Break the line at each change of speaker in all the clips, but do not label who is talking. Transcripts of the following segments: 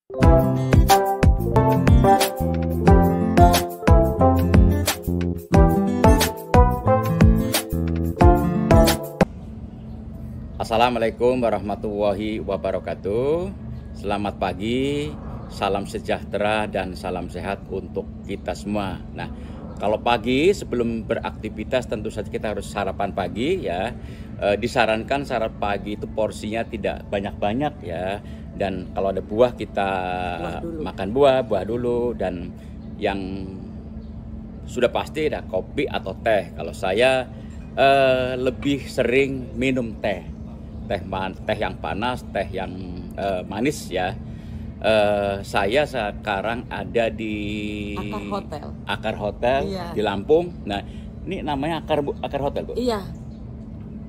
Assalamualaikum warahmatullahi wabarakatuh. Selamat pagi, salam sejahtera dan salam sehat untuk kita semua. Nah, kalau pagi sebelum beraktivitas tentu saja kita harus sarapan pagi ya. Disarankan sarapan pagi itu porsinya tidak banyak-banyak ya. Dan kalau ada buah kita makan buah dulu. Dan yang sudah pasti ada kopi atau teh. Kalau saya lebih sering minum teh yang panas, teh yang manis ya. Saya sekarang ada di Akar Hotel iya. Di Lampung. Nah, ini namanya Akar Hotel, Bu?
Iya.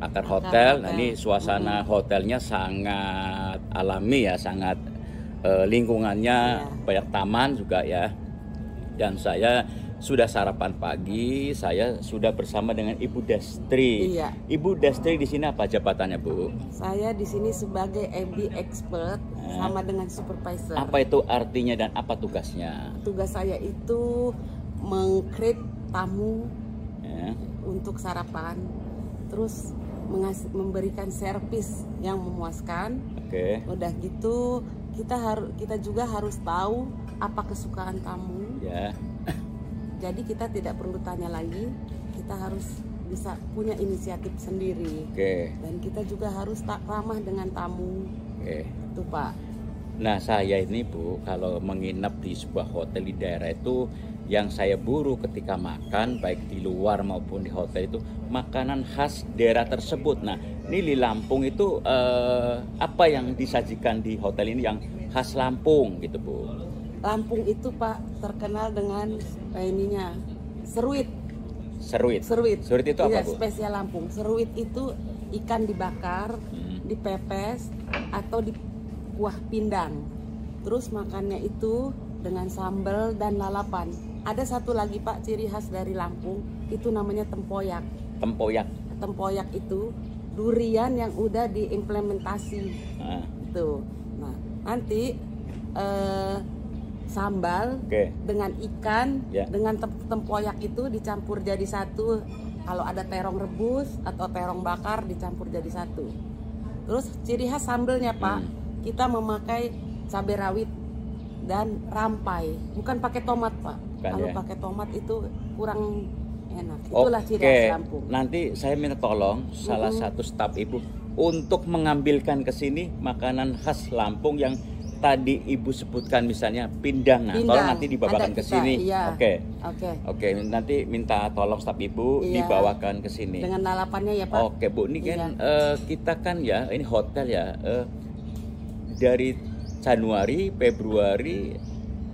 Akar Hotel. Nah, ini suasana hotelnya sangat alami ya, sangat lingkungannya banyak taman juga ya. Dan saya sudah sarapan pagi, saya sudah bersama dengan Ibu Destri.
Iya.
Ibu Destri di sini apa jabatannya, Bu?
Saya di sini sebagai MD expert sama dengan supervisor.
Apa itu artinya dan apa tugasnya?
Tugas saya itu meng-create tamu untuk sarapan, terus memberikan servis yang memuaskan.
Oke.
Udah gitu kita juga harus tahu apa kesukaan tamu.
Ya.
Jadi kita tidak perlu tanya lagi, kita harus bisa punya inisiatif sendiri. Dan kita juga harus ramah dengan tamu. Itu Pak.
Nah, saya ini Bu, kalau menginap di sebuah hotel di daerah itu, yang saya buru ketika makan baik di luar maupun di hotel itu makanan khas daerah tersebut. Nah, ini di Lampung itu apa yang disajikan di hotel ini yang khas Lampung gitu, Bu?
Lampung itu Pak terkenal dengan seruit.
Seruit itu apa, Bu?
Spesial Lampung. Seruit itu ikan dibakar, dipepes atau di kuah pindang. Terus makannya itu dengan sambal dan lalapan. Ada satu lagi Pak ciri khas dari Lampung, itu namanya tempoyak. Tempoyak itu durian yang udah diimplementasi. Itu. Nah, nanti sambal dengan ikan dengan tempoyak itu dicampur jadi satu. Kalau ada terong rebus atau terong bakar dicampur jadi satu. Terus ciri khas sambelnya Pak, kita memakai cabai rawit dan rampai, bukan pakai tomat Pak. Kalau pakai tomat itu kurang enak. Itulah ciri khas Lampung.
Nanti saya minta tolong salah satu staf Ibu untuk mengambilkan ke sini makanan khas Lampung yang tadi Ibu sebutkan, misalnya pindang. Nah, tolong nanti dibawakan ke sini.
Iya.
Oke, nanti minta tolong staf Ibu dibawakan ke sini.
Dengan lalapannya ya Pak.
Oke Bu, ini kan kita kan ya, ini hotel ya, dari Januari, Februari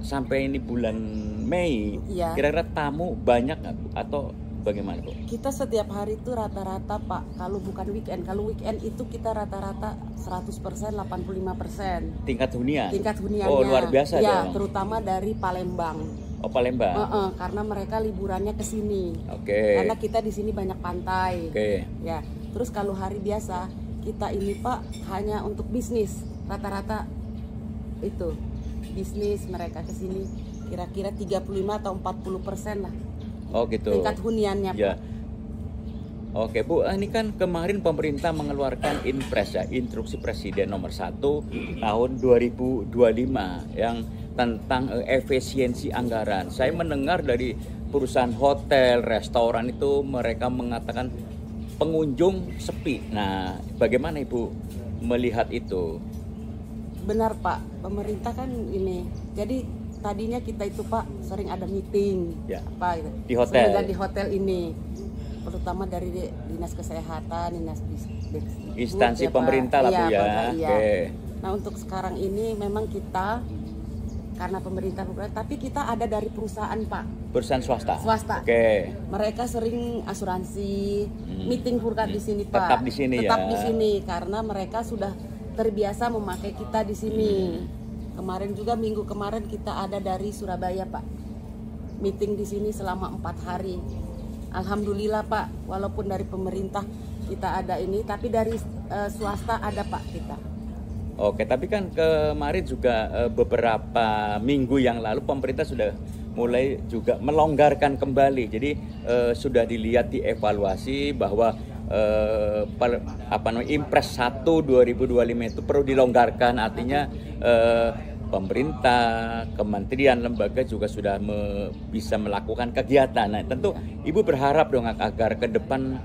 sampai ini bulan Mei. Kira-kira tamu banyak nggak Bu? Atau bagaimana Bu?
Kita setiap hari itu rata-rata Pak, kalau bukan weekend. Kalau weekend itu kita rata-rata 100%, 85%.
Tingkat huniannya?
Oh,
luar biasa
ya,
dong.
terutama dari Palembang.
Oh, Palembang.
Karena mereka liburannya ke sini. Karena kita di sini banyak pantai. Ya. Terus kalau hari biasa kita ini Pak hanya untuk bisnis. Rata-rata itu bisnis mereka ke sini kira-kira 35 atau 40% lah.
Oh gitu.
Tingkat huniannya Pak.
Oke Bu, ini kan kemarin pemerintah mengeluarkan Inpres ya, Instruksi Presiden nomor 1 tahun 2025 yang tentang efisiensi anggaran. Saya mendengar dari perusahaan hotel, restoran itu mereka mengatakan pengunjung sepi. Nah, bagaimana Ibu melihat itu?
Benar Pak, pemerintah kan ini. Jadi tadinya kita itu Pak sering ada meeting apa gitu.
Di hotel.
Di hotel ini. Terutama dari Dinas Kesehatan, Dinas
instansi pemerintah lah Bu ya.
Nah, untuk sekarang ini memang kita karena pemerintah, tapi kita ada dari perusahaan Pak.
Perusahaan swasta. Mereka
sering asuransi, meeting purkat di sini Pak.
Tetap di sini
Tetap di sini karena mereka sudah terbiasa memakai kita di sini. Kemarin juga minggu kemarin kita ada dari Surabaya Pak. Meeting di sini selama 4 hari. Alhamdulillah Pak, walaupun dari pemerintah kita ada ini, tapi dari swasta ada Pak kita.
Oke, tapi kan kemarin juga beberapa minggu yang lalu pemerintah sudah mulai juga melonggarkan kembali. Jadi sudah dilihat dievaluasi bahwa Impres 1 2025 itu perlu dilonggarkan, artinya pemerintah, kementerian, lembaga juga sudah bisa melakukan kegiatan. Nah, tentu Ibu berharap dong agar ke depan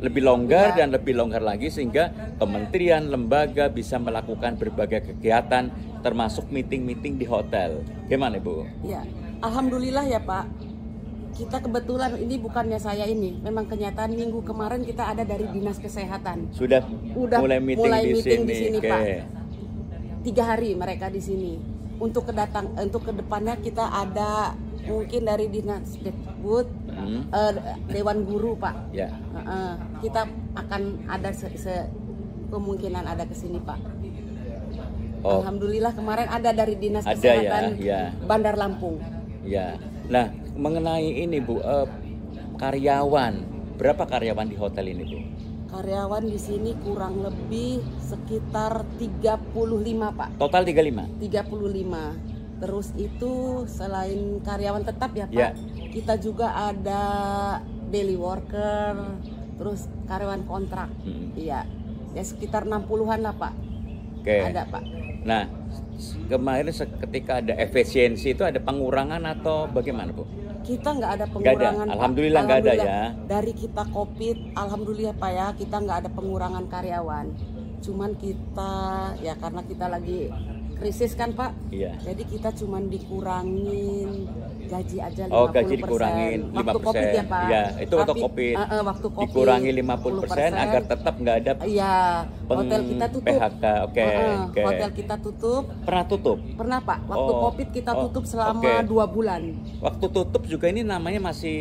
lebih longgar dan lebih longgar lagi sehingga kementerian, lembaga bisa melakukan berbagai kegiatan termasuk meeting-meeting di hotel. Gimana Ibu?
Ya, alhamdulillah ya Pak. Kita kebetulan ini bukannya saya ini, memang kenyataan minggu kemarin kita ada dari Dinas Kesehatan.
Sudah mulai meeting di sini
Pak. 3 hari mereka di sini. Untuk kedepannya kita ada mungkin dari Dinas Dikbud, Dewan Guru Pak.
Ya.
Kita akan ada kemungkinan ada ke sini Pak.
Oh.
Alhamdulillah kemarin ada dari Dinas Kesehatan Bandar Lampung.
Ya. Nah, mengenai ini Bu, karyawan, berapa karyawan di hotel ini Bu?
Karyawan di sini kurang lebih sekitar 35 Pak.
Total 35?
35. Terus itu selain karyawan tetap ya Pak, kita juga ada daily worker, terus karyawan kontrak. Iya, ya sekitar 60-an lah Pak.
Oke.
Ada Pak.
Nah, kemarin ketika ada efisiensi itu ada pengurangan atau bagaimana Bu?
Kita nggak ada pengurangan.
Gak ada. Alhamdulillah nggak ada ya.
Dari kita COVID, alhamdulillah Pak ya, kita nggak ada pengurangan karyawan. Cuman kita ya karena kita lagi krisis kan Pak.
Iya.
Jadi kita cuman dikurangin gaji aja 50%.
Oh, gaji dikurangin 5%.
Waktu COVID ya Pak.
Iya, itu waktu COVID.
Waktu COVID.
Dikurangi 50% agar tetap nggak ada.
Iya. Hotel kita tutup.
PHK. Oke.
Hotel kita tutup.
Pernah tutup?
Pernah Pak. Waktu COVID kita tutup selama 2 bulan.
Waktu tutup juga ini namanya masih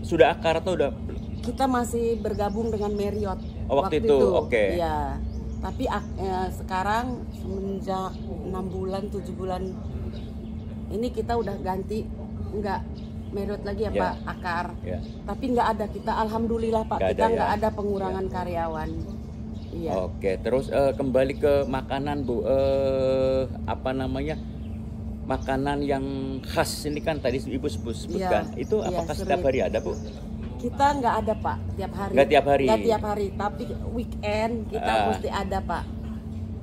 sudah akar atau udah?
Kita masih bergabung dengan Marriott.
Waktu itu. Oke.
Iya. Tapi sekarang semenjak 6 bulan 7 bulan ini kita udah ganti, nggak Marriott lagi ya Pak, akar. Tapi nggak ada, kita alhamdulillah Pak, kita nggak ada pengurangan karyawan. Iya.
Oke, terus kembali ke makanan Bu, makanan yang khas ini kan tadi Ibu sebutkan, itu apakah setiap hari ada Bu?
Kita nggak ada Pak, tiap hari.
Nggak tiap hari?
Nggak tiap hari, tapi weekend kita mesti ada Pak.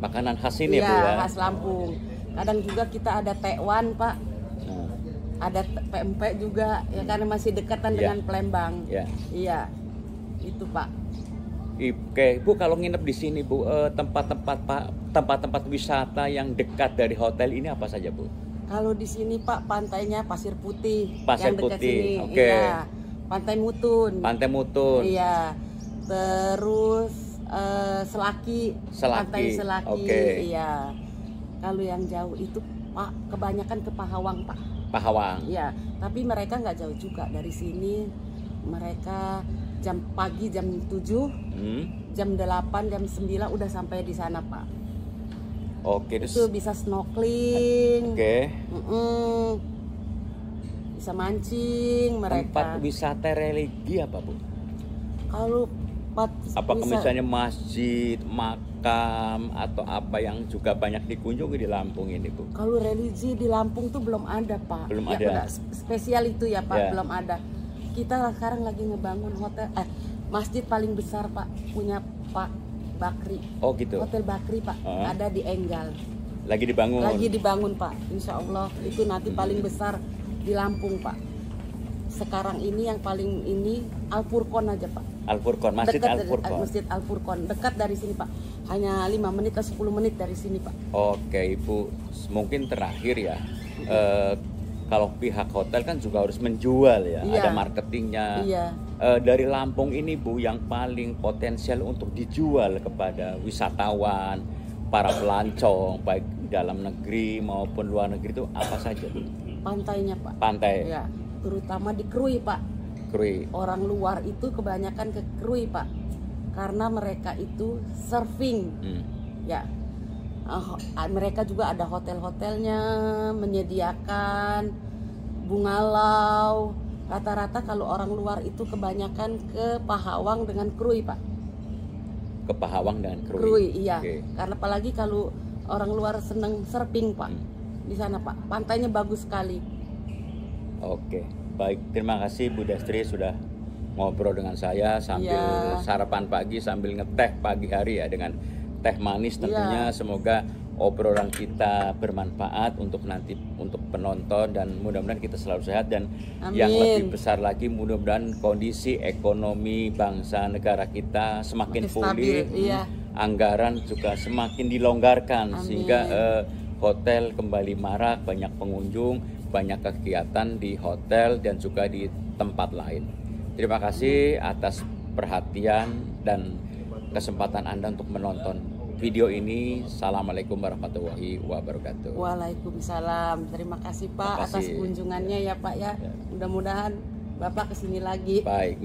Makanan khas ini ya Bu ya?
Khas Lampung. Kadang juga kita ada tekwan Pak. Ada pempek juga, ya karena masih dekatan dengan Palembang. Iya, itu Pak.
Oke, Bu, kalau nginep di sini Bu, tempat-tempat wisata yang dekat dari hotel ini apa saja Bu?
Kalau di sini Pak, pantainya Pasir Putih.
Pasir
yang dekat
Putih,
sini.
oke.
Iya. Pantai Mutun.
Pantai Mutun.
Iya. Terus Selaki. Pantai Selaki. Iya. Kalau yang jauh itu Pak, kebanyakan ke Pahawang Pak.
Pahawang.
Iya. Tapi mereka nggak jauh juga dari sini. Mereka pagi jam 7, jam 8, jam 9 udah sampai di sana Pak.
Oke.
Itu bisa snorkeling.
Oke.
Bisa mancing mereka.
Tempat wisata religi apa Bu?
Kalau
apakah misalnya masjid, makam atau apa yang juga banyak dikunjungi di Lampung ini Bu?
Kalau religi di Lampung tuh belum ada Pak.
Belum ada.
Spesial itu ya Pak, belum ada. Kita sekarang lagi ngebangun masjid paling besar Pak, punya Pak Bakri. Oh gitu. Hotel Bakri Pak, ada di Enggal.
Lagi dibangun.
Lagi dibangun Pak. Insya Allah itu nanti paling besar di Lampung Pak. Sekarang ini yang paling ini Al Furqon aja Pak.
Al Furqon, Masjid Al Furqon.
Masjid Al Furqon, dekat dari sini Pak. Hanya 5 menit atau 10 menit dari sini Pak.
Oke Ibu, mungkin terakhir ya. Kalau pihak hotel kan juga harus menjual ya, ada marketingnya. Dari Lampung ini Bu, yang paling potensial untuk dijual kepada wisatawan, para pelancong, baik dalam negeri maupun luar negeri itu apa saja Bu?
Pantainya Pak.
Pantai.
Ya, terutama di Krui Pak.
Krui.
Orang luar itu kebanyakan ke Krui Pak, karena mereka itu surfing. Ya. Mereka juga ada hotel-hotelnya menyediakan bungalow. Rata-rata kalau orang luar itu kebanyakan ke Pahawang dengan Krui Pak.
Ke Pahawang dan Krui.
Krui iya. Karena apalagi kalau orang luar seneng surfing Pak. Di sana Pak, pantainya bagus sekali.
Oke, baik, terima kasih Bu Destri sudah ngobrol dengan saya sambil sarapan pagi, sambil ngeteh pagi hari ya dengan teh manis tentunya. Semoga obrolan kita bermanfaat untuk nanti untuk penonton, dan mudah-mudahan kita selalu sehat, dan yang lebih besar lagi mudah-mudahan kondisi ekonomi bangsa negara kita semakin pulih, anggaran juga semakin dilonggarkan. Sehingga hotel kembali marak, banyak pengunjung, banyak kegiatan di hotel dan juga di tempat lain. Terima kasih atas perhatian dan kesempatan Anda untuk menonton video ini. Assalamualaikum warahmatullahi wabarakatuh.
Waalaikumsalam. Terima kasih Pak atas kunjungannya ya Pak ya. Mudah-mudahan Bapak kesini lagi.
Baik.